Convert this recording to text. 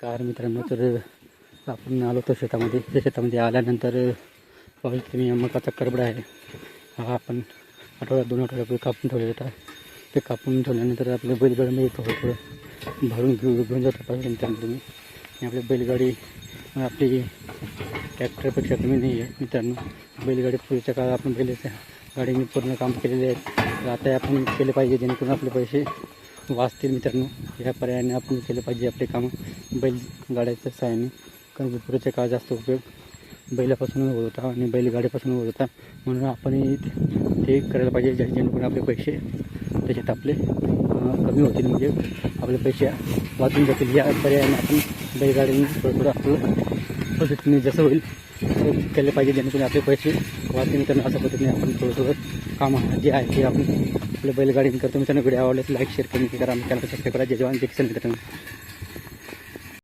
नमस्कार मित्रांनो. तर आपण आलो होतो शेतामध्ये. त्या शेतामध्ये आल्यानंतर पाहू तुम्ही मकाचा करबडा आहे. हा आपण आठवड्यात 2 आठवड्यापूर्वी कापून ठेवलेला होता. ते कापून ठेवल्यानंतर आपल्या बैलगाडीमध्ये थोडं भरून घेऊन जातो पाहिजे मित्रांनो तुम्ही. आणि आपली बैलगाडी आपली ट्रॅक्टरपेक्षा कमी नाही आहे मित्रांनो. बैलगाडी पूर्वीच्या काळात आपण बैलाच्या गाडीने पूर्ण काम केलेले आहेत. तर आता आपण केले पाहिजे जेणेकरून आपले पैसे वाचतील मित्रांनो. ह्या पर्यायाने आपण केले पाहिजे आपले काम बैलगाड्याच्या सहाय्याने. कारण पूर्वीच्या काळात जास्त उपयोग बैलापासून होत होता आणि बैलगाडीपासून होत होता. म्हणून आपण ते करायला पाहिजे जेणेकरून आपले पैसे त्याच्यात आपले कमी होतील, म्हणजे आपले पैसे वाचून जातील. या पर्यायाने आपण बैलगाडीने थोडं आपलं पद्धतीने जसं होईल तसं केलं पाहिजे जेणेकरून आपले पैसे वाचतील मित्रांनो. अशा पद्धतीने आपण थोडं काम जे आहे ते आपण आपल्या बैलगाडीने करतो मित्रांनो. व्हिडिओ आवडल्यास लाईक शेअर कमेंट करा. आम्ही चॅनल सबस्क्राईब करा. जय जवान जय किसान मित्रांनो.